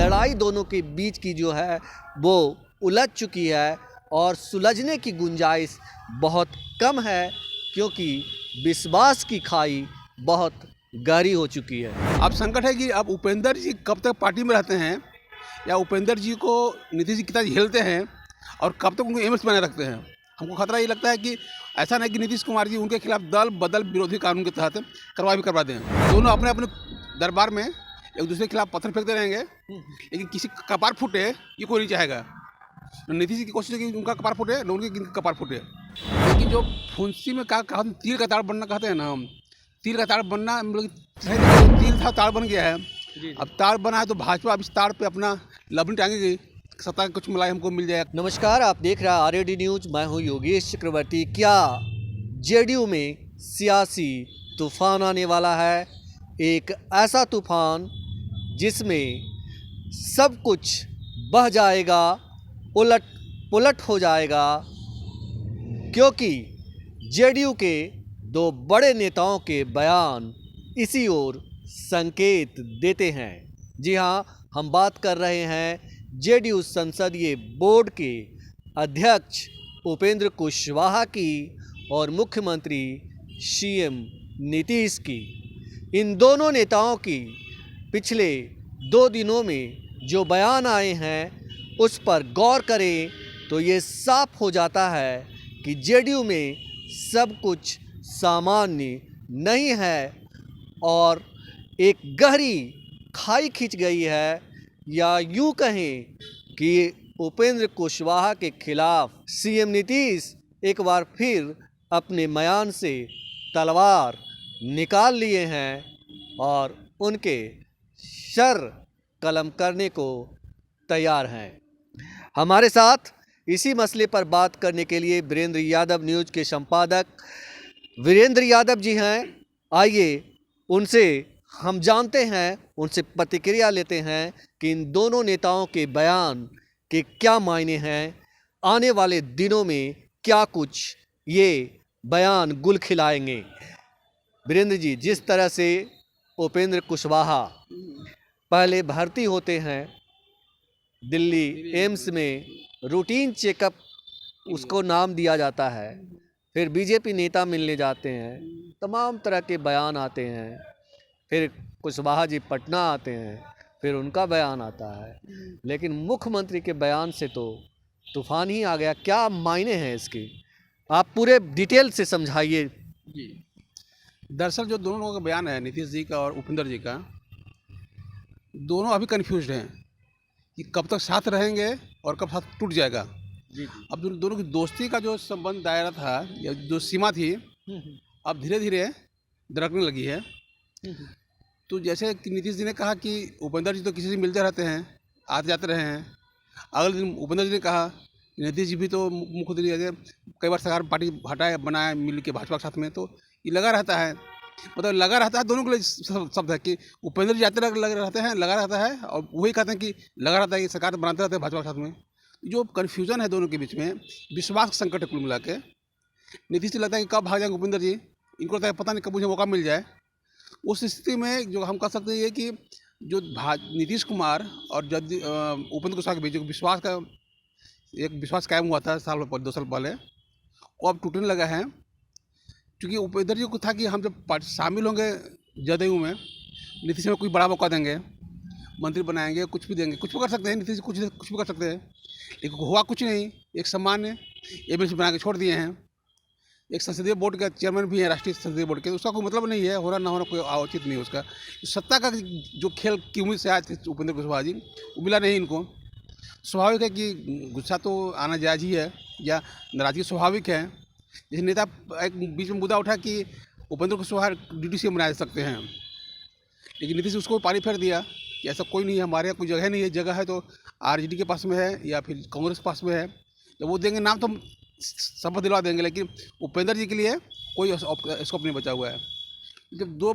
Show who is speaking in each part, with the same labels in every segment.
Speaker 1: लड़ाई दोनों के बीच की जो है वो उलझ चुकी है और सुलझने की गुंजाइश बहुत कम है, क्योंकि विश्वास की खाई बहुत गहरी हो चुकी है।
Speaker 2: अब संकट है कि अब उपेंद्र जी कब तक पार्टी में रहते हैं, या उपेंद्र जी को नीतीश जी कितना झेलते हैं और कब तक उनको एमएस बनाए रखते हैं। हमको खतरा ये लगता है कि ऐसा नहीं कि नीतीश कुमार जी उनके खिलाफ दल बदल विरोधी कानून के तहत करवा दें। दोनों अपने अपने दरबार में एक दूसरे के खिलाफ पत्थर फेंकते रहेंगे, लेकिन किसी का कपार फूटे ये कोई नहीं चाहेगा। नीतीश जी की कोशिश है कि उनका कपार फूटे, न उनके कपार फूटे। लेकिन जो फुंसी में कहा तीर का ताड़ बनना कहते हैं ना, हम तीर का ताड़ बनना मतलब तीर था, ताड़ बन गया है। अब ताड़ बना है तो भाजपा अब इस ताड़ पे अपना लबनी टांगेगी, सत्ता कुछ मिला हमको मिल जाएगा।
Speaker 1: नमस्कार, आप देख रहे हैं आरएडी न्यूज। मैं हूं योगेश चक्रवर्ती। क्या जेडीयू में सियासी तूफान आने वाला है? एक ऐसा तूफान जिसमें सब कुछ बह जाएगा, उलट पुलट हो जाएगा, क्योंकि जेडीयू के दो बड़े नेताओं के बयान इसी ओर संकेत देते हैं। जी हां, हम बात कर रहे हैं जेडीयू संसदीय बोर्ड के अध्यक्ष उपेंद्र कुशवाहा की और मुख्यमंत्री सीएम नीतीश की। इन दोनों नेताओं की पिछले 2 दिनों में जो बयान आए हैं उस पर गौर करें तो ये साफ हो जाता है कि जेडीयू में सब कुछ सामान्य नहीं है और एक गहरी खाई खींच गई है, या यूँ कहें कि उपेंद्र कुशवाहा के खिलाफ सीएम नीतीश एक बार फिर अपने म्यान से तलवार निकाल लिए हैं और उनके सर कलम करने को तैयार हैं। हमारे साथ इसी मसले पर बात करने के लिए वीरेंद्र यादव न्यूज के संपादक वीरेंद्र यादव जी हैं। आइए उनसे हम जानते हैं, उनसे प्रतिक्रिया लेते हैं कि इन दोनों नेताओं के बयान के क्या मायने हैं, आने वाले दिनों में क्या कुछ ये बयान गुल खिलाएंगे। वीरेंद्र जी, जिस तरह से उपेंद्र कुशवाहा पहले भर्ती होते हैं दिल्ली एम्स में, रूटीन चेकअप उसको नाम दिया जाता है, फिर बीजेपी नेता मिलने जाते हैं, तमाम तरह के बयान आते हैं, फिर कुशवाहा जी पटना आते हैं, फिर उनका बयान आता है, लेकिन मुख्यमंत्री के बयान से तो तूफान ही आ गया। क्या मायने हैं इसके? आप पूरे डिटेल से समझाइए।
Speaker 2: जी, दरअसल जो दोनों लोगों का बयान है, नीतीश जी का और उपेंद्र जी का, दोनों अभी कन्फ्यूज्ड हैं कि कब तक साथ रहेंगे और कब साथ टूट जाएगा।
Speaker 1: जी।
Speaker 2: अब दोनों की दोस्ती का जो संबंध दायरा था या जो सीमा थी, अब धीरे धीरे दरकने लगी है। तो जैसे कि नीतीश जी ने कहा कि उपेंद्र जी तो किसी से मिलते रहते हैं, आते जाते रहे हैं। अगले दिन उपेंद्र जी ने कहा कि नीतीश जी भी तो मुख्यमंत्री जैसे कई बार सरकार पार्टी हटाए बनाए मिल के भाजपा के साथ में, तो ये लगा रहता है। मतलब लगा रहता है, दोनों के लिए शब्द है कि उपेंद्र जी आते लगे रहते हैं, लगा रहता है, और वही कहते हैं कि लगा रहता है कि सरकार बनाते रहते हैं भाजपा के साथ में। जो कन्फ्यूजन है दोनों के बीच में, विश्वास का संकट है कुल मिला के। नीतीश जी लगता है कि कब भाग जाएंगे उपेंद्र जी, इनको लगता है पता नहीं कब मुझे मौका मिल जाए। उस स्थिति में जो हम कह सकते हैं ये कि जो नीतीश कुमार और उपेंद्र कुशवाहा के बीच जो विश्वास कायम हुआ था 2 साल पहले, वो अब टूटने लगा है। क्योंकि उपेंद्र जी को था कि हम जब शामिल होंगे जदयू में, नीतीश में कोई बड़ा मौका देंगे, मंत्री बनाएंगे, कुछ भी देंगे, कुछ भी कर सकते हैं नीतीश, कुछ भी कर सकते हैं। लेकिन हुआ कुछ नहीं। एक सामान्य एमएलसी बना के छोड़ दिए हैं। एक संसदीय बोर्ड का चेयरमैन भी है, राष्ट्रीय संसदीय बोर्ड के, उसका कोई मतलब नहीं है, होना ना होना कोई औचित नहीं है उसका। सत्ता का जो खेल की उम्मीद से आए थे उपेंद्र कुशवाहा जी, वो मिला नहीं इनको। स्वाभाविक है कि गुस्सा तो आना जायज़ ही है, या नाराजगी स्वाभाविक है। जैसे नेता एक बीच में मुद्दा उठा कि उपेंद्र कुशवाहा ड्यूटी से बना सकते हैं, लेकिन नीतीश उसको पानी फेर दिया कि ऐसा कोई नहीं है, हमारे यहाँ कोई जगह नहीं है, जगह है तो आरजेडी के पास में है या फिर कांग्रेस के पास में है, तो वो देंगे नाम तो हम शपथ दिलवा देंगे, लेकिन उपेंद्र जी के लिए कोई स्कोप नहीं बचा हुआ है। जब दो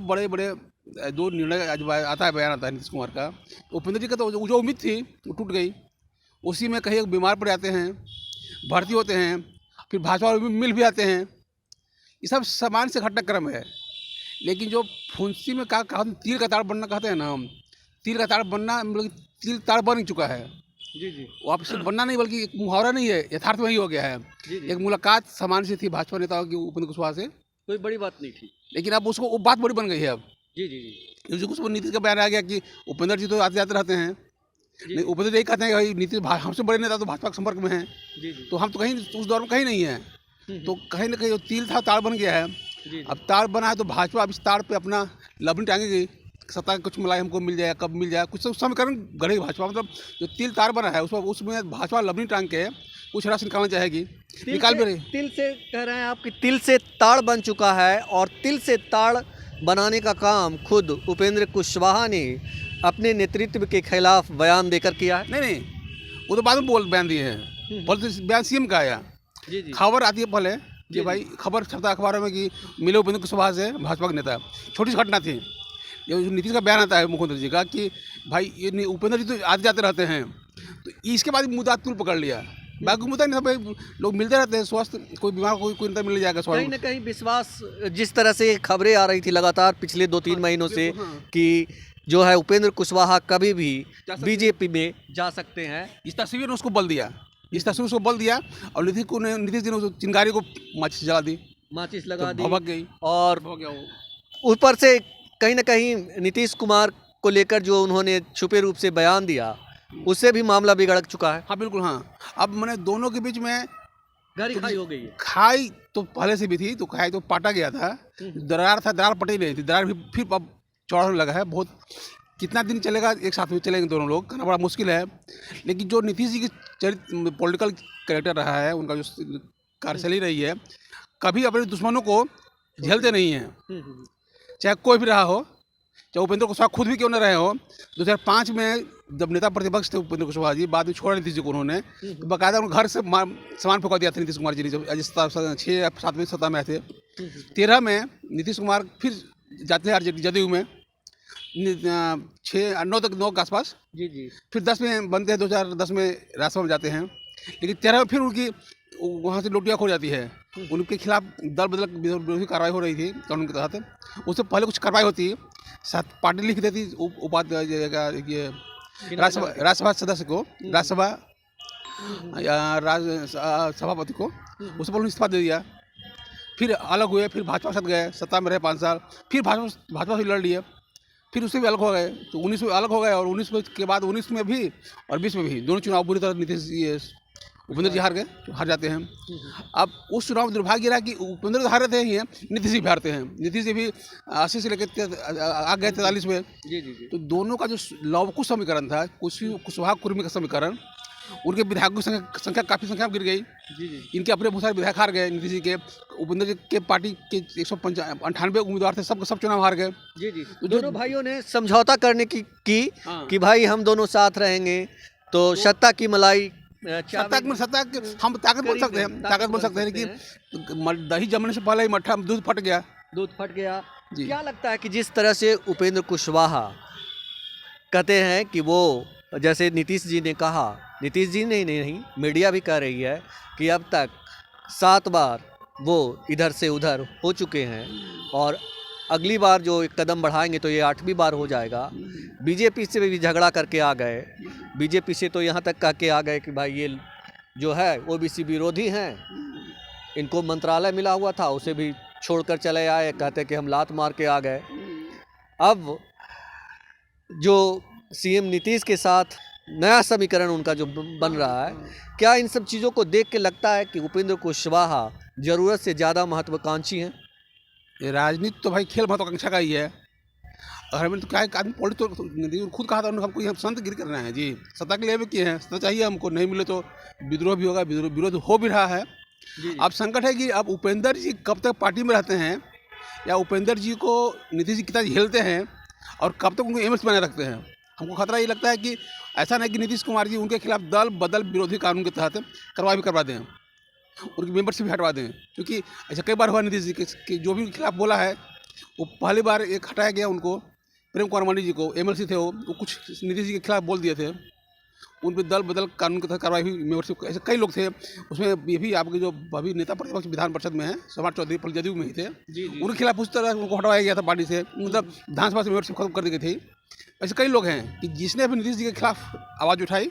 Speaker 2: निर्णय आता है, बयान आता है नीतीश कुमार का, तो उपेंद्र जी का तो जो उम्मीद थी वो टूट गई। उसी में कहीं बीमार पड़ जाते हैं, भर्ती होते हैं, फिर भाजपा में मिल भी आते हैं। ये सब सामान्य से घटनाक्रम है। लेकिन जो फुंसी में कहा तीर का ताड़ बनना कहते हैं ना, हम तिल का ताड़ बनना मतलब तिल ताड़ बन चुका है।
Speaker 1: जी जी
Speaker 2: वो आप सिर्फ बनना नहीं बल्कि एक मुहावरा नहीं है, यथार्थ वही हो गया है।
Speaker 1: जी जी
Speaker 2: एक मुलाकात सामान्य से थी भाजपा नेताओं की उपेंद्र कुशवाहा से,
Speaker 1: कोई बड़ी बात नहीं थी।
Speaker 2: लेकिन अब उसको वो बात बड़ी बन गई है अब।
Speaker 1: जी जी जी
Speaker 2: क्योंकि उसको नीतीश का बयान आ गया कि उपेंद्र जी तो आते जाते रहते हैं।
Speaker 1: जी
Speaker 2: नहीं, उपेंद्र जी यही कहते हैं कि भाई नीतीश हमसे बड़े नेता तो भाजपा के संपर्क में हैं,
Speaker 1: जी जी
Speaker 2: तो हम तो कहीं उस दौर में कहीं नहीं है। तो कहीं ना कहीं जो तिल था ताड़ बन गया है।
Speaker 1: जी
Speaker 2: अब ताड़ बना है तो भाजपा अब इस ताड़ पे अपना लबनी टांगेगी। सत्ता का कुछ मलाई हमको मिल जाए, कब मिल जाए, कुछ तो समीकरण गढ़ेगी भाजपा। मतलब जो तिल ताड़ बना है उसमें भाजपा लबनी टांग के कुछ रस निकालना चाहेगी, निकाल भी रही।
Speaker 1: तिल से कह रहे हैं आप कि तिल से ताड़ बन चुका है और तिल से ताड़ बनाने का काम खुद उपेंद्र कुशवाहा ने अपने नेतृत्व के खिलाफ बयान देकर किया है।
Speaker 2: नहीं, वो तो बाद में बयान दिए हैं। पहले तो बयान सीएम का आया,
Speaker 1: जी जी
Speaker 2: खबर आती है पहले
Speaker 1: जी,
Speaker 2: कि भाई खबर छपता अखबारों में कि मिले उपेंद्र कुशवाहा से भाजपा के नेता। छोटी सी घटना थी। ये जो नीतीश का बयान आता है मुख्यमंत्री जी का कि भाई ये उपेंद्र जी तो आते जाते रहते हैं, तो इसके बाद मुद्दा तुल पकड़ लिया। बाकी मुद्दा नहीं था, भाई लोग मिलते रहते हैं, स्वस्थ कोई बीमार कोई नेता मिल जाएगा
Speaker 1: कहीं
Speaker 2: स्वास्थ्य।
Speaker 1: ना कहीं विश्वास, जिस तरह से खबरें आ रही थी लगातार पिछले 2-3 महीनों से कि जो है उपेंद्र कुशवाहा कभी भी बीजेपी में जा सकते हैं।
Speaker 2: इस तस्वीर ने उसको बल दिया, और नीतीश जी ने उस चिंगारी को माचिस जला दी,
Speaker 1: माचिस लगा
Speaker 2: तो
Speaker 1: दी
Speaker 2: भभक गई,
Speaker 1: और
Speaker 2: हो गया वो।
Speaker 1: ऊपर से कहीं ना कहीं नीतीश कुमार को लेकर जो उन्होंने छुपे रूप से बयान दिया, उससे भी मामला बिगड़ चुका है।
Speaker 2: हाँ बिल्कुल, हाँ। अब मैंने दोनों के बीच में
Speaker 1: गाड़ी खाई हो गई है।
Speaker 2: खाई तो पहले से भी थी, तो खाई तो पाटा गया था, दरार था, दरार पटी नहीं थी, दरार भी फिर अब चौड़ा होने लगा है। बहुत कितना दिन चलेगा, एक साथ में चलेंगे दोनों लोग, कहना बड़ा मुश्किल है। लेकिन जो नीतीश जी की चरित्र पॉलिटिकल कैरेक्टर रहा है, उनका जो कार्यशैली रही है, कभी अपने दुश्मनों को झेलते नहीं हैं, चाहे कोई भी रहा हो, चाहे उपेंद्र कुशवाहा खुद भी क्यों न रहे हो। 2005 में जब नेता प्रतिपक्ष थे उपेंद्र कुशवाहा जी, बाद में छोड़ा नीतीश जी को उन्होंने, तो बाकायदा उनके घर से सामान फेंका दिया था नीतीश कुमार जी ने, जब 6-7 सत्ता में आए थे। 13 में नीतीश कुमार फिर जाते हैं जदयू में, 9 के आसपास।
Speaker 1: जी जी
Speaker 2: फिर 10 में बनते हैं, 2010 में राज्यसभा में जाते हैं। लेकिन 13 में फिर उनकी वहाँ से लोटियाँ खो जाती है। उनके खिलाफ दल बदल विरोधी कार्रवाई हो रही थी कानून के तहत। उससे पहले कुछ कार्रवाई होती, साथ पार्टी लिख देती उपाध्याय ये राज्यसभा सदस्य को, राज्यसभा सभापति को, उससे पहले इस्तीफा दे दिया। फिर अलग हुए, फिर भाजपा के साथ गए, सत्ता में रहे 5 साल, फिर भाजपा से लड़ लिए, फिर उससे भी अलग हो गए, तो 19 में अलग हो गए। और 19 के बाद 19 में भी और 20 में भी दोनों चुनाव बुरी तरह नीतीश उपेंद्र जी हार जाते हैं। अब उस चुनाव में दुर्भाग्य रहा कि उपेंद्र तो हार रहे ही हैं, नीतीश जी भी हारते हैं। नीतीश जी भी 80 से लेकर आ गए 43 में।
Speaker 1: जी जी जी
Speaker 2: तो दोनों का जो लवकुश समीकरण था, कुशवाहा कुर्मी का समीकरण, उनके विधायकों की संख्या काफ़ी संख्या में गिर गई।
Speaker 1: जी जी
Speaker 2: इनके अपने बहुत सारे विधायक हार गए नीतीश जी के। उपेंद्र जी के पार्टी के 198 उम्मीदवार थे, सब चुनाव हार गए।
Speaker 1: जी जी
Speaker 2: तो
Speaker 1: दोनों भाइयों ने समझौता करने की
Speaker 2: हाँ।
Speaker 1: कि भाई हम दोनों साथ रहेंगे तो सत्ता की मलाई
Speaker 2: सत्ता हम ताकत बोल सकते हैं, लेकिन दही जमने से पहले ही मट्ठा दूध फट गया।
Speaker 1: जी। क्या लगता है कि जिस तरह से उपेंद्र कुशवाहा कहते हैं कि वो, जैसे नीतीश जी ने कहा, नीतीश जी नहीं मीडिया भी कह रही है कि अब तक 7 बार वो इधर से उधर हो चुके हैं और अगली बार जो एक कदम बढ़ाएंगे तो ये 8वीं बार हो जाएगा। बीजेपी से भी झगड़ा करके आ गए, बीजेपी से तो यहाँ तक कह के आ गए कि भाई ये जो है ओबीसी विरोधी हैं, इनको मंत्रालय मिला हुआ था उसे भी छोड़कर चले आए, कहते कि हम लात मार के आ गए। अब जो सीएम नीतीश के साथ नया समीकरण उनका जो बन रहा है, क्या इन सब चीज़ों को देख के लगता है कि उपेंद्र कुशवाहा ज़रूरत से ज़्यादा महत्वाकांक्षी हैं?
Speaker 2: ये राजनीति तो भाई खेल महत्वाकांक्षा का ही है। और हमें तो क्या है, आदमी पॉलिटिक्स तो खुद कहा था उन्होंने, हमको हम संत गिर करना है जी, सत्ता के लिए भी किए हैं, सत्ता चाहिए हमको, नहीं मिले तो विद्रोह भी होगा, विरोध हो भी रहा है। अब संकट है कि अब उपेंद्र जी कब तक पार्टी में रहते हैं, या उपेंद्र जी को नीतीश जी कितना झेलते हैं, और कब तक उनको एमएलसी बना रखते हैं। हमको खतरा ये लगता है कि ऐसा नहीं कि नीतीश कुमार जी उनके खिलाफ दल बदल विरोधी कानून के तहत करवा दें, उनकी मेंबरशिप भी हटवा दें। क्योंकि ऐसा कई बार हुआ नीतीश जी के जो भी खिलाफ बोला है, वो पहली बार एक हटाया गया उनको, प्रेम कुमार मांडी जी को, एमएलसी थे वो कुछ नीतीश जी के खिलाफ बोल दिए थे, उन पर दल बदल कानून के तहत कार्रवाई हुई, मेंबरशिप। ऐसे कई लोग थे उसमें, ये भी आपके जो अभी नेता प्रतिपक्ष विधान परिषद में है, समाज चौधरी पहले जदयू में ही थे, उनके खिलाफ उस तरह उनको हटवाया गया था पार्टी से, मतलब विधानसभा से मेंबरशिप खत्म कर दी गई थी। ऐसे कई लोग हैं कि जिसने भी नीतीश जी के खिलाफ आवाज़ उठाई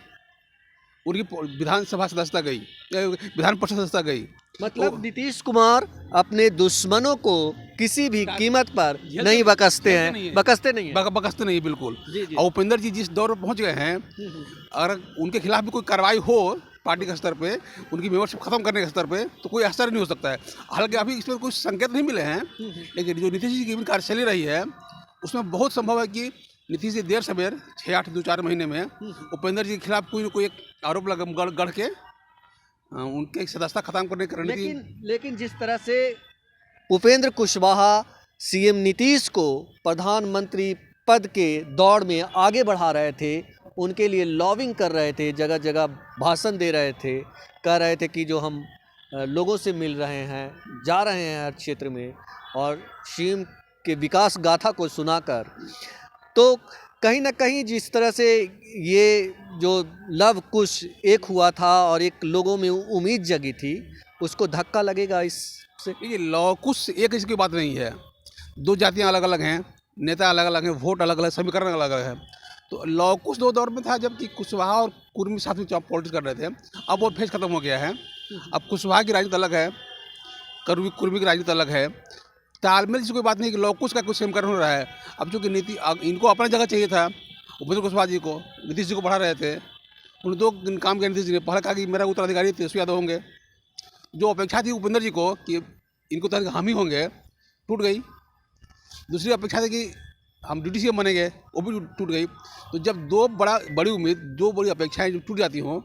Speaker 2: उनकी विधानसभा सदस्यता गई, विधान परिषद सदस्यता गई।
Speaker 1: मतलब नीतीश कुमार अपने दुश्मनों को किसी भी कीमत पर नहीं बकसते हैं, बकसते नहीं हैं।
Speaker 2: बकसते नहीं बिल्कुल।
Speaker 1: जी जी।
Speaker 2: और उपेंद्र जी जिस दौर पर पहुंच गए हैं, अगर उनके खिलाफ भी कोई कार्रवाई हो पार्टी के स्तर पे, उनकी मेंबरशिप खत्म करने के स्तर पे, तो कोई असर नहीं हो सकता है। हालांकि अभी इसमें कुछ संकेत नहीं मिले हैं, लेकिन जो नीतीश जी की कार्यशैली रही है उसमें बहुत संभव है कि नीतीश जी देर सवेर 6-8 2-4 महीने में उपेंद्र जी के खिलाफ कोई न कोई एक आरोप गढ़ के उनके सदस्यता खत्म करने की रणनीति।
Speaker 1: लेकिन जिस तरह से उपेंद्र कुशवाहा सीएम नीतीश को प्रधानमंत्री पद के दौड़ में आगे बढ़ा रहे थे, उनके लिए लॉबिंग कर रहे थे, जगह जगह भाषण दे रहे थे, कह रहे थे कि जो हम लोगों से मिल रहे हैं, जा रहे हैं हर क्षेत्र में, और सीएम के विकास गाथा को सुनाकर, तो कहीं ना कहीं जिस तरह से ये जो लव कुश एक हुआ था और एक लोगों में उम्मीद जगी थी, उसको धक्का लगेगा इससे।
Speaker 2: ये लव कुश एक इसकी बात नहीं है, दो जातियां अलग अलग हैं, नेता अलग अलग हैं, वोट अलग अलग, समीकरण अलग अलग है। तो लव कुश दो दौर में था जबकि कुशवाहा और कुर्मी साथ में पॉलिटिक्स कर रहे थे। अब वो फेज खत्म हो गया है। अब कुशवाहा की राजनीति अलग है, कुर्मी की राजनीति अलग है। तालमेल से कोई बात नहीं कि लव कुश का कुछ समीकरण हो रहा है। अब चूँकि नीति इनको अपना जगह चाहिए था, उपेंद्र कुशवाहा जी को नीतीश जी को बढ़ा रहे थे। उन्होंने दो काम किया नीतीश जी ने। पहले कहा कि मेरा उत्तराधिकारी तेजस्वी यादव होंगे, जो अपेक्षा थी उपेंद्र जी को कि इनको तो हम ही होंगे, टूट गई। दूसरी अपेक्षा थी कि हम ड्यूटी सीएम बनेंगे, वो भी टूट गई। तो जब बड़ी उम्मीद, दो बड़ी अपेक्षाएं जब टूट जाती हों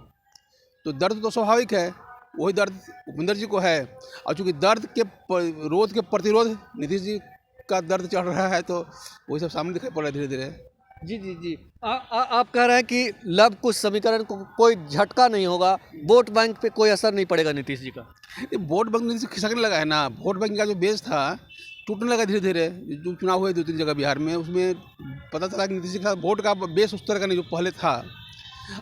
Speaker 2: तो दर्द तो स्वाभाविक है। वही दर्द उपेंद्र जी को है, और चूँकि दर्द के रोध के प्रतिरोध नीतीश जी का दर्द चढ़ रहा है, तो वही सब सामने दिखाई पड़ रहा है धीरे धीरे।
Speaker 1: जी जी जी। आप कह रहे हैं कि लव कुश समीकरण को कोई झटका नहीं होगा, वोट बैंक पे कोई असर नहीं पड़ेगा नीतीश जी का।
Speaker 2: ये वोट बैंक नीतीश खिसकने लगा है ना। वोट बैंक का जो बेस था टूटने लगा धीरे धीरे। जो चुनाव हुए 2-3 जगह बिहार में, उसमें पता चला कि नीतीश जी के साथ वोट का बेस उस तरह का नहीं जो पहले था।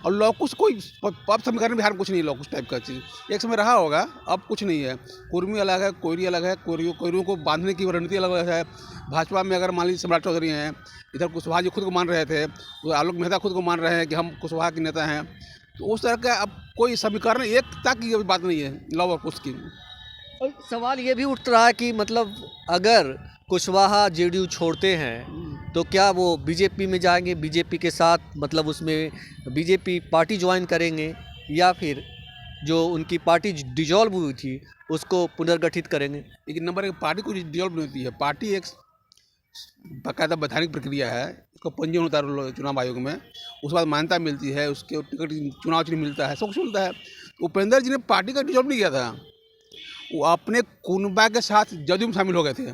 Speaker 2: और लौकुश कोई अब समीकरण बिहार में कुछ नहीं है, लौकुश टाइप का चीज़ एक समय रहा होगा, अब कुछ नहीं है। कुर्मी अलग है, कोयरी अलग है, कोयरियों को बांधने की रणनीति अलग अलग है। भाजपा में अगर मान लीजिए सम्राट चौधरी हैं, इधर कुशवाहा जी खुद को मान रहे थे, तो आलोक मेहता खुद को मान रहे हैं कि हम कुशवाहा के नेता हैं। तो उस तरह का अब कोई समीकरण एकता की बात नहीं है लव और कुश की।
Speaker 1: और सवाल ये भी उठ रहा है कि मतलब अगर कुशवाहा जेडीयू छोड़ते हैं तो क्या वो बीजेपी में जाएंगे, बीजेपी के साथ, मतलब उसमें बीजेपी पार्टी ज्वाइन करेंगे, या फिर जो उनकी पार्टी डिजॉल्व हुई थी उसको पुनर्गठित करेंगे।
Speaker 2: लेकिन नंबर एक, पार्टी को डिजॉल्व नहीं होती है। पार्टी एक बाकायदा वैधानिक प्रक्रिया है, उसका पंजीयन होता है चुनाव आयोग में, उसके बाद मान्यता मिलती है, उसके टिकट चुनाव चिन्ह मिलता है, सब कुछ मिलता है। तो उपेंद्र जी ने पार्टी का डिजॉल्व नहीं किया था, वो अपने कुनबा के साथ जदयू में शामिल हो गए थे।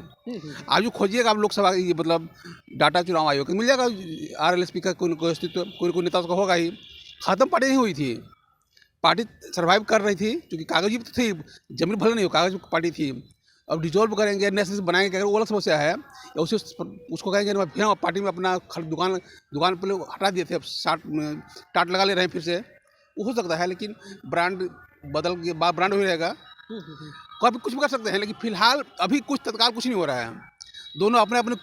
Speaker 2: आज खोजिएगा आप लोकसभा मतलब डाटा चुनाव आयोग मिल जाएगा, आरएलएसपी का कोई अस्तित्व, कोई नेता उसका होगा ही। ख़त्म पार्टी नहीं हुई थी, पार्टी सर्वाइव कर रही थी, क्योंकि कागजी तो थी, जमीन भले नहीं हो, कागज पार्टी थी। अब डिजॉल्व करेंगे, नेशनल बनाएंगे, वो अलग समस्या है। या उसे उसको कहेंगे फिर हम पार्टी में अपना दुकान पर हटा दिए थे, अब टाट लगा ले रहे हैं फिर से, वो हो सकता है। लेकिन ब्रांड बदल के बाद ब्रांड हो रहेगा, कभी कुछ भी कर सकते हैं। लेकिन फिलहाल अभी कुछ तत्काल कुछ नहीं हो रहा है। दोनों अपने अपने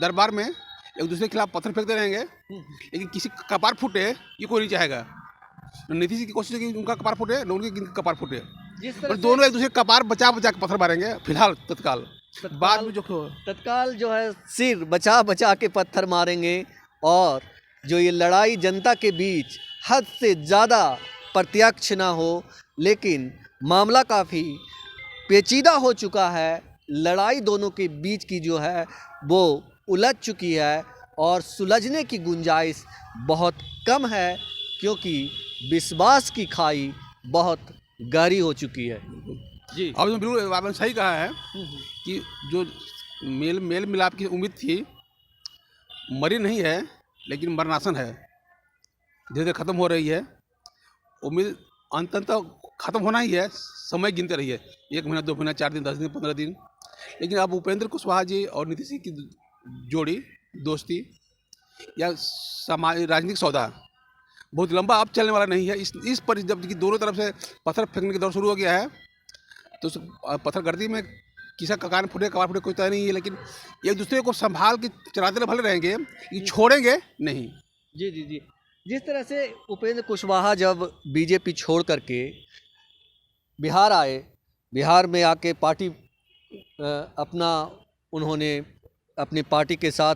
Speaker 2: दरबार में एक दूसरे के खिलाफ पत्थर फेंकते रहेंगे, लेकिन किसी का कपार फूटे ये कोई नहीं चाहेगा। नीतीश जी की कोशिश है कि उनका कपार फूटे, न उनके कपार फूटे, और दोनों एक दूसरे कपार बचा बचा के पत्थर मारेंगे फिलहाल तत्काल। बाद में जो
Speaker 1: तत्काल जो है सिर बचा बचा के पत्थर मारेंगे, और जो ये लड़ाई जनता के बीच हद से ज़्यादा प्रत्यक्ष ना हो, लेकिन मामला काफ़ी पेचीदा हो चुका है। लड़ाई दोनों के बीच की जो है वो उलझ चुकी है, और सुलझने की गुंजाइश बहुत कम है, क्योंकि विश्वास की खाई बहुत गहरी हो चुकी है।
Speaker 2: जी, अब बिल्कुल आपने सही कहा है कि जो मेल मिलाप की उम्मीद थी मरी नहीं है, लेकिन मरनासन है, धीरे धीरे ख़त्म हो रही है। उम्मीद अंततः ख़त्म होना ही है, समय गिनते रहिए, 1 महीना, 2 महीना, 4 दिन, 10 दिन, 15 दिन। लेकिन अब उपेंद्र कुशवाहा जी और नीतीश जी की जोड़ी, दोस्ती या राजनीतिक सौदा बहुत लंबा अब चलने वाला नहीं है। इस पर जब कि दोनों तरफ से पत्थर फेंकने का दौर शुरू हो गया है, तो उस पत्थर गर्दी में किसी का कान फूटे कबाड़ फूटे कोई तय नहीं है, लेकिन एक दूसरे को संभाल के चलाते रहे भले रहेंगे, ये छोड़ेंगे नहीं।
Speaker 1: जी जी जी। जिस तरह से उपेंद्र कुशवाहा जब बीजेपी छोड़ करके बिहार आए, बिहार में आके पार्टी अपना उन्होंने अपनी पार्टी के साथ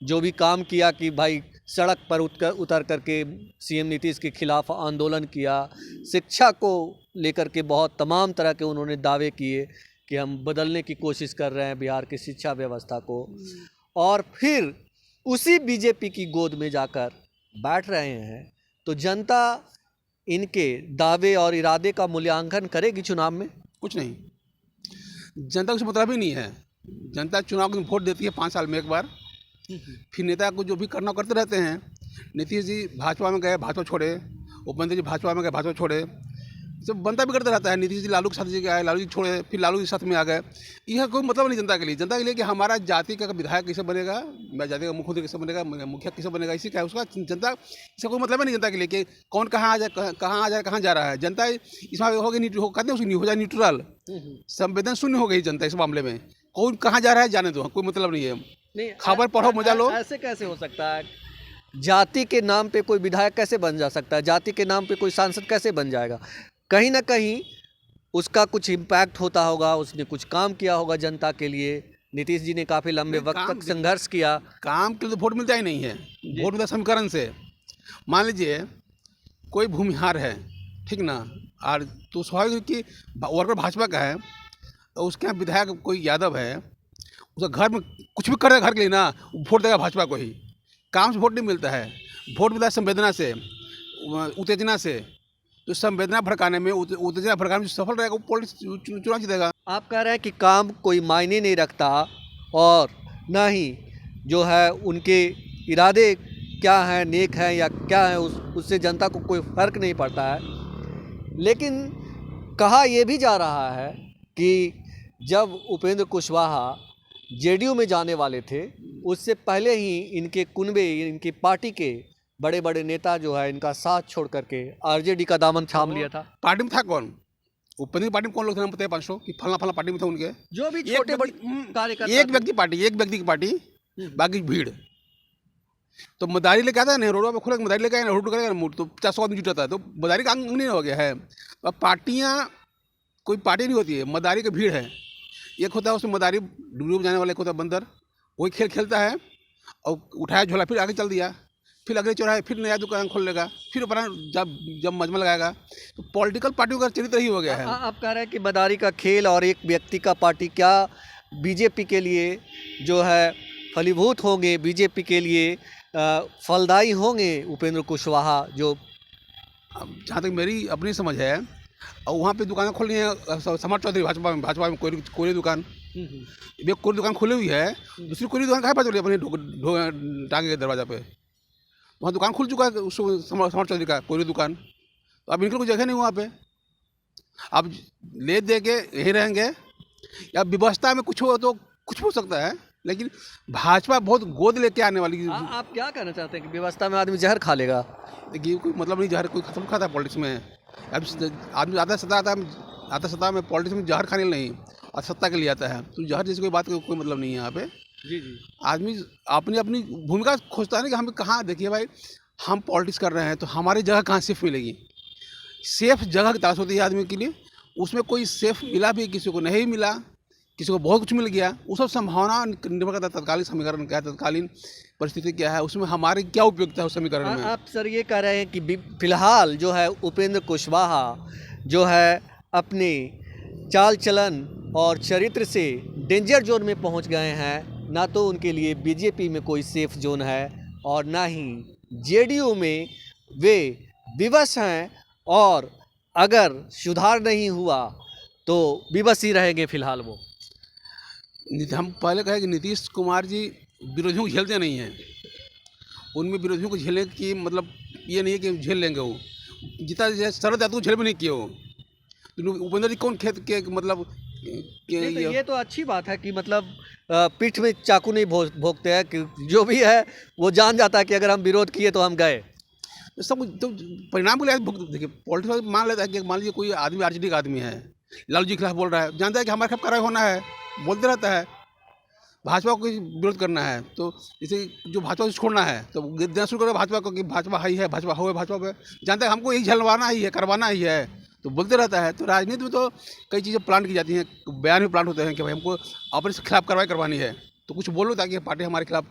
Speaker 1: जो भी काम किया कि भाई सड़क पर उतर करके सीएम नीतीश के खिलाफ आंदोलन किया, शिक्षा को लेकर के बहुत तमाम तरह के उन्होंने दावे किए कि हम बदलने की कोशिश कर रहे हैं बिहार की शिक्षा व्यवस्था को, और फिर उसी बीजेपी की गोद में जाकर बैठ रहे हैं, तो जनता इनके दावे और इरादे का मूल्यांकन करेगी चुनाव में?
Speaker 2: कुछ नहीं, जनता कुछ मतलब ही नहीं है। जनता चुनाव में वोट देती है 5 साल में एक बार, फिर नेता को जो भी करना करते रहते हैं। नीतीश जी भाजपा में गए, भाजपा छोड़े, उपेंद्र जी भाजपा में गए, भाजपा छोड़े, सब बनता भी करता रहता है। नीतीश जी लालू के साथ जी आए, लालू जी छोड़े, फिर लालू जी साथ में आ गए। यह कोई मतलब नहीं जनता के लिए। जनता के लिए कि हमारा जाति का विधायक कैसे बनेगा, मेरा जाति का मुख्यमंत्री कैसे बनेगा, मुखिया कैसे बनेगा, इसी का है उसका। जनता इसका कोई मतलब नहीं जनता के लिए कि कौन कहाँ आ जाए, कहाँ जा रहा है। जनता इसमें हो गई, कहते हैं उसकी हो जाए न्यूट्रल, संवेदन शून्य हो गई जनता इस मामले में। कौन कहाँ जा रहा है जाने दो, कोई मतलब नहीं है।
Speaker 1: नहीं,
Speaker 2: खबर पढ़ो, मजा लो।
Speaker 1: ऐसे कैसे हो सकता है? जाति के नाम पे कोई विधायक कैसे बन जा सकता है? जाति के नाम पे कोई सांसद कैसे बन जाएगा? कहीं ना कहीं उसका कुछ इम्पैक्ट होता होगा, उसने कुछ काम किया होगा जनता के लिए। नीतीश जी ने काफ़ी लंबे वक्त तक संघर्ष किया। काम
Speaker 2: के लिए तो वोट मिलता ही नहीं है, वोट मिलता समीकरण से। मान लीजिए कोई भूमिहार है, ठीक ना, और तो स्वाभाविक कि वर्कर भाजपा का है, तो उसके यहाँ विधायक कोई यादव है, उसका घर में कुछ भी कर रहा है घर के लिए ना, वोट देगा भाजपा को ही। काम से वोट नहीं मिलता है, वोट मिलता है संवेदना से, उत्तेजना से। तो संवेदना भड़काने में, उत्तेजना भड़काने में सफल रहेगा वो चुनाव जीतेगा। आप कह रहे हैं कि काम कोई मायने नहीं रखता, और ना ही जो है उनके इरादे क्या हैं, नेक हैं या क्या है, उससे जनता को कोई फर्क नहीं पड़ता है। लेकिन कहा यह भी जा रहा है कि जब उपेंद्र कुशवाहा जेडीयू में जाने वाले थे, उससे पहले ही इनके कुनबे, इनकी पार्टी के बड़े बड़े नेता जो है इनका साथ छोड़ करके आरजेडी का दामन थाम लिया था। पार्टी में था कौन? उपेंद्र की पार्टी में कौन लोग थे? पता है 500 कि फलना फलना पार्टी में थे उनके,
Speaker 1: जो भी छोटे बड़े कार्यकर्ता।
Speaker 2: एक व्यक्ति की पार्टी, बाकी भीड़। तो मदारी लेके आता है ना, रोड पे खुले मदारी लेके आए ना, रोड करेगा तो 50 आदमी जुटाता है, तो मदारी का अंग नहीं हो गया है। अब पार्टियाँ कोई पार्टी नहीं होती है, मदारी की भीड़ है। एक होता है उसमें मदारी डूब जाने वाला, एक होता है बंदर, वही खेल खेलता है और उठाया झोला, फिर आगे चल दिया, फिर अगले चौराहे फिर नया दुकान खोल लेगा, फिर अपना जब मजमा लगाएगा। तो पॉलिटिकल पार्टियों का चरित्र ही हो गया है। आप कह रहे हैं कि मदारी का खेल और एक व्यक्ति का पार्टी क्या बीजेपी के लिए जो है फलीभूत होंगे, बीजेपी के लिए फलदायी होंगे उपेंद्र कुशवाहा? जो जहाँ तक मेरी अपनी समझ है, और वहाँ पे दुकानें खोल रही हैं समाज चौधरी भाजपा में कोई दुकान, एक कोई दुकान खुली हुई है, दूसरी कोई दुकान कहाँ पर चल रही है अपने टांगे के दरवाजा पे, वहाँ दुकान खुल चुका है समाज चौधरी का कोई दुकान। तो अब इनके कोई जगह नहीं वहाँ पे, अब ले दे के यहीं रहेंगे, या व्यवस्था में कुछ हो तो कुछ हो सकता है, लेकिन भाजपा बहुत गोद लेके आने वाली। आप क्या कहना चाहते हैं कि व्यवस्था में आदमी जहर खा लेगा? देखिए कोई मतलब नहीं, जहर कोई खत्म खाता है पॉलिटिक्स में। अब आदमी आता सत्ता में पॉलिटिक्स में जहर खाने नहीं, और सत्ता के लिए आता है, तो जहर जैसी कोई बात का कोई मतलब नहीं है यहाँ पे। जी जी, आदमी अपनी अपनी भूमिका खोजता है ना कि हम कहाँ, देखिए भाई हम पॉलिटिक्स कर रहे हैं तो हमारी जगह कहाँ सेफ मिलेगी। सेफ जगह की तलाश होती है आदमी के लिए, उसमें कोई सेफ मिला भी, किसी को नहीं मिला, किसी को बहुत कुछ मिल गया, वो सब संभावना निर्भर करता है तत्कालीन समीकरण क्या है, तत्कालीन परिस्थिति क्या है, उसमें हमारी क्या उपयोगिता है उस समीकरण में। आप सर ये कह रहे हैं कि फिलहाल जो है उपेंद्र कुशवाहा जो है अपने चाल चलन और चरित्र से डेंजर जोन में पहुंच गए हैं। ना तो उनके लिए बीजेपी में कोई सेफ जोन है, और ना ही जेडीयू में वे विवश हैं, और अगर सुधार नहीं हुआ तो विवश ही रहेंगे फिलहाल वो। हम पहले कहे कि नीतीश कुमार जी विरोधियों को झेलते नहीं हैं, उनमें विरोधियों को झेलने की मतलब ये नहीं है कि झेल लेंगे वो, जितना शरद यादव को झेल भी नहीं किए वो। उपेंद्र जी कौन खेत के मतलब ये तो अच्छी बात है कि मतलब पीठ में चाकू नहीं भोंकते हैं, कि जो भी है वो जान जाता है कि अगर हम विरोध किए तो हम गए, तो सब तो परिणाम को देखिए पॉलिटिक्स मान लेता है कि मान लीजिए कोई आदमी आरजेडी का आदमी है, लालू जी के खिलाफ बोल रहा है, जानता है कि हमारे खिलाफ कार्रवाई होना है, बोलते रहता है। भाजपा को विरोध करना है तो जैसे जो भाजपा को छोड़ना है तो देना शुरू करो भाजपा को कि भाजपा हाई है, भाजपा हो है, भाजपा पे जानता है हमको यही झलवाना ही है, करवाना ही है, तो बोलते रहता है। तो राजनीति में तो कई चीज़ें प्लान की जाती हैं, बयान भी प्लान होते हैं कि भाई हमको अपने खिलाफ कार्रवाई करवानी है, तो कुछ बोलो ताकि पार्टी हमारे खिलाफ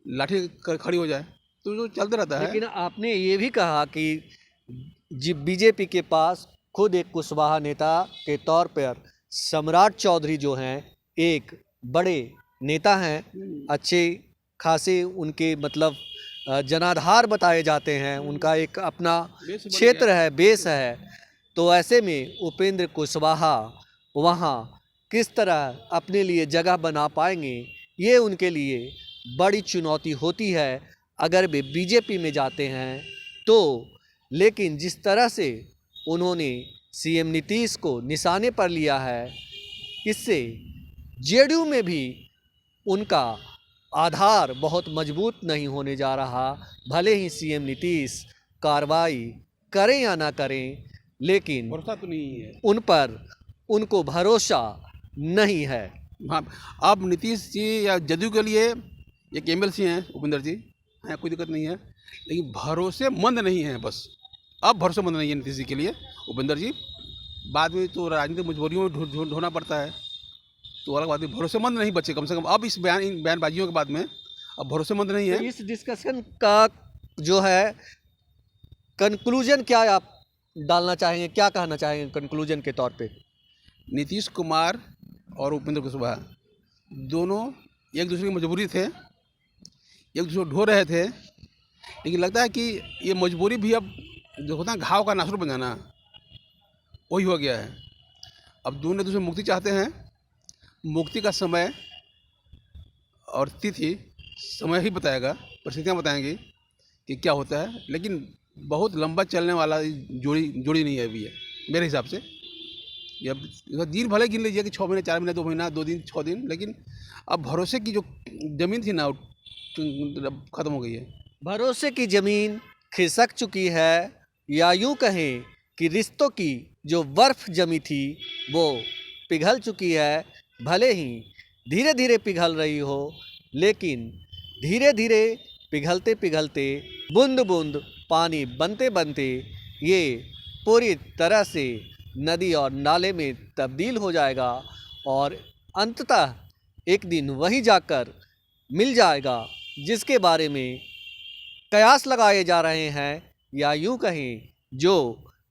Speaker 2: लाठी खड़ी हो जाए, तो जो चलते रहता है।
Speaker 1: लेकिन आपने ये भी कहा कि बीजेपी के पास खुद एक कुशवाहा नेता के तौर पर सम्राट चौधरी जो हैं एक बड़े नेता हैं, अच्छे खासे उनके मतलब जनाधार बताए जाते हैं, उनका एक अपना क्षेत्र है, बेस है। तो ऐसे में उपेंद्र कुशवाहा वहाँ किस तरह अपने लिए जगह बना पाएंगे, ये उनके लिए बड़ी चुनौती होती है अगर वे बीजेपी में जाते हैं तो। लेकिन जिस तरह से उन्होंने सीएम नीतीश को निशाने पर लिया है, इससे जेडीयू में भी उनका आधार बहुत मजबूत नहीं होने जा रहा। भले ही सीएम नीतीश कार्रवाई करें या ना करें, लेकिन
Speaker 2: भरोसा तो नहीं है
Speaker 1: उन पर, उनको भरोसा नहीं है।
Speaker 2: हाँ, अब नीतीश जी या जदयू के लिए एक एमएलसी हैं उपेंद्र जी हैं, कोई दिक्कत नहीं है, लेकिन भरोसेमंद नहीं है। बस अब भरोसेमंद नहीं है नीतीश जी के लिए उपेंद्र जी। बाद में तो राजनीतिक मजबूरियों में ढूंढना पड़ता है, तो अलग बात है। भरोसेमंद नहीं बचे कम से कम अब इस इन बयानबाजियों के बाद में अब भरोसेमंद नहीं है।
Speaker 1: तो इस डिस्कशन का जो है कंक्लूजन क्या आप डालना चाहेंगे, क्या कहना चाहेंगे कंक्लूजन के तौर पे?
Speaker 2: नीतीश कुमार और उपेंद्र कुशवाहा दोनों एक दूसरे की मजबूरी थे, एक दूसरे को ढो रहे थे, लेकिन लगता है कि ये मजबूरी भी अब जो होता है घाव का नासुर बन जाना, वही हो गया है। अब दोनों दूसरे मुक्ति चाहते हैं। मुक्ति का समय और तिथि समय ही बताएगा, परिस्थितियाँ बताएंगी कि क्या होता है, लेकिन बहुत लंबा चलने वाला जोड़ी नहीं है अभी ये मेरे हिसाब से। ये अब दिन भले गिन लीजिए कि 6 महीने, 4 महीने, 2 महीना, 2 दिन, 6 दिन, लेकिन अब भरोसे की जो ज़मीन थी ना ख़त्म हो गई है।
Speaker 1: भरोसे की ज़मीन खिसक चुकी है, या यूँ कहें कि रिश्तों की जो बर्फ़ जमी थी वो पिघल चुकी है। भले ही धीरे धीरे पिघल रही हो, लेकिन धीरे धीरे पिघलते पिघलते बूंद बूंद पानी बनते बनते ये पूरी तरह से नदी और नाले में तब्दील हो जाएगा और अंततः एक दिन वहीं जाकर मिल जाएगा जिसके बारे में कयास लगाए जा रहे हैं, या यूँ कहें जो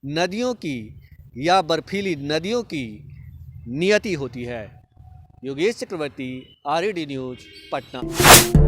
Speaker 1: नदियों की या बर्फीली नदियों की नियति होती है। योगेश चक्रवर्ती, RED न्यूज़, पटना।